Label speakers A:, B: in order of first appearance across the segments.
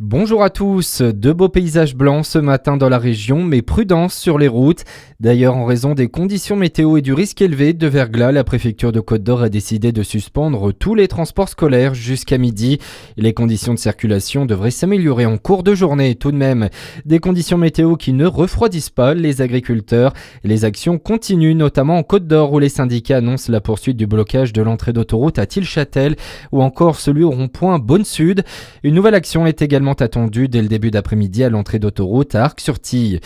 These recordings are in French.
A: Bonjour à tous, de beaux paysages blancs ce matin dans la région, mais prudence sur les routes. D'ailleurs, en raison des conditions météo et du risque élevé de verglas, la préfecture de Côte-d'Or a décidé de suspendre tous les transports scolaires jusqu'à midi. Les conditions de circulation devraient s'améliorer en cours de journée tout de même. Des conditions météo qui ne refroidissent pas les agriculteurs. Les actions continuent, notamment en Côte-d'Or où les syndicats annoncent la poursuite du blocage de l'entrée d'autoroute à Tilchâtel ou encore celui au rond-point Beaune-Sud. Une nouvelle action est également attendu dès le début d'après-midi à l'entrée d'autoroute à Arc-sur-Tille.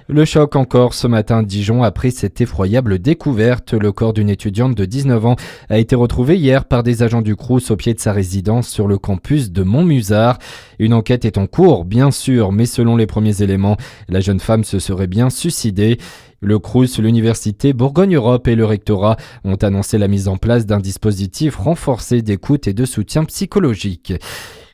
A: Le choc encore ce matin à Dijon après cette effroyable découverte. Le corps d'une étudiante de 19 ans a été retrouvé hier par des agents du Crous au pied de sa résidence sur le campus de Montmusard. Une enquête est en cours, bien sûr, mais selon les premiers éléments, la jeune femme se serait bien suicidée. Le Crous, l'Université Bourgogne-Europe et le rectorat ont annoncé la mise en place d'un dispositif renforcé d'écoute et de soutien psychologique.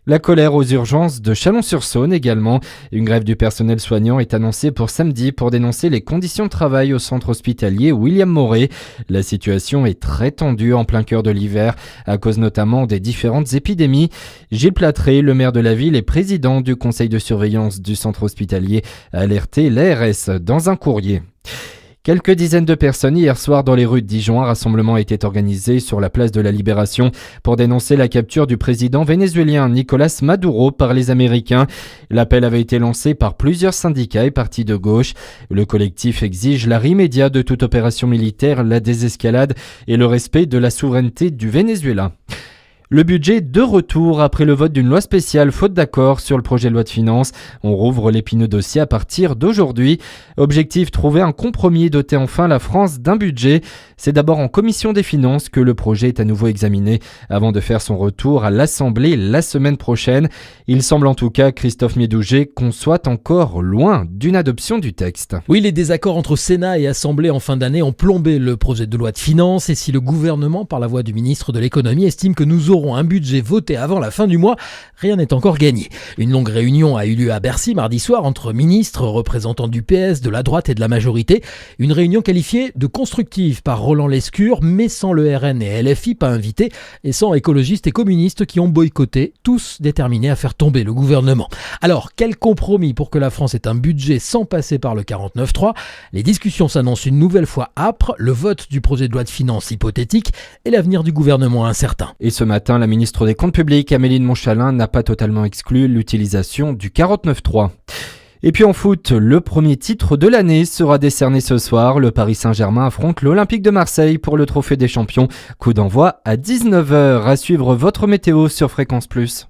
A: La colère aux urgences de Chalon-sur-Saône également. Une grève du personnel soignant est annoncée pour samedi pour dénoncer les conditions de travail au centre hospitalier William Moret. La situation est très tendue en plein cœur de l'hiver, à cause notamment des différentes épidémies. Gilles Platré, le maire de la ville et président du conseil de surveillance du centre hospitalier, a alerté l'ARS dans un courrier. Quelques dizaines de personnes hier soir dans les rues de Dijon. Un rassemblement était organisé sur la place de la Libération pour dénoncer la capture du président vénézuélien Nicolás Maduro par les Américains. L'appel avait été lancé par plusieurs syndicats et partis de gauche. Le collectif exige l'arrêt immédiat de toute opération militaire, la désescalade et le respect de la souveraineté du Venezuela. Le budget de retour après le vote d'une loi spéciale faute d'accord sur le projet de loi de finances. On rouvre l'épineux dossier à partir d'aujourd'hui. Objectif, trouver un compromis et doter enfin la France d'un budget. C'est d'abord en commission des finances que le projet est à nouveau examiné avant de faire son retour à l'Assemblée la semaine prochaine. Il semble en tout cas, Christophe Médouget, qu'on soit encore loin d'une adoption du texte.
B: Oui, les désaccords entre Sénat et Assemblée en fin d'année ont plombé le projet de loi de finances et si le gouvernement, par la voix du ministre de l'économie, estime que nous aurons un budget voté avant la fin du mois, rien n'est encore gagné. Une longue réunion a eu lieu à Bercy mardi soir entre ministres, représentants du PS, de la droite et de la majorité. Une réunion qualifiée de constructive par Roland Lescure, mais sans le RN et LFI pas invités, et sans écologistes et communistes qui ont boycotté, tous déterminés à faire tomber le gouvernement. Alors, quel compromis pour que la France ait un budget sans passer par le 49.3 ? Les discussions s'annoncent une nouvelle fois âpres, le vote du projet de loi de finances hypothétique et l'avenir du gouvernement incertain.
A: Et ce matin, la ministre des Comptes publics, Amélie de Montchalin, n'a pas totalement exclu l'utilisation du 49.3. Et puis en foot, le premier titre de l'année sera décerné ce soir. Le Paris Saint-Germain affronte l'Olympique de Marseille pour le Trophée des Champions. Coup d'envoi à 19h. À suivre votre météo sur Fréquence Plus.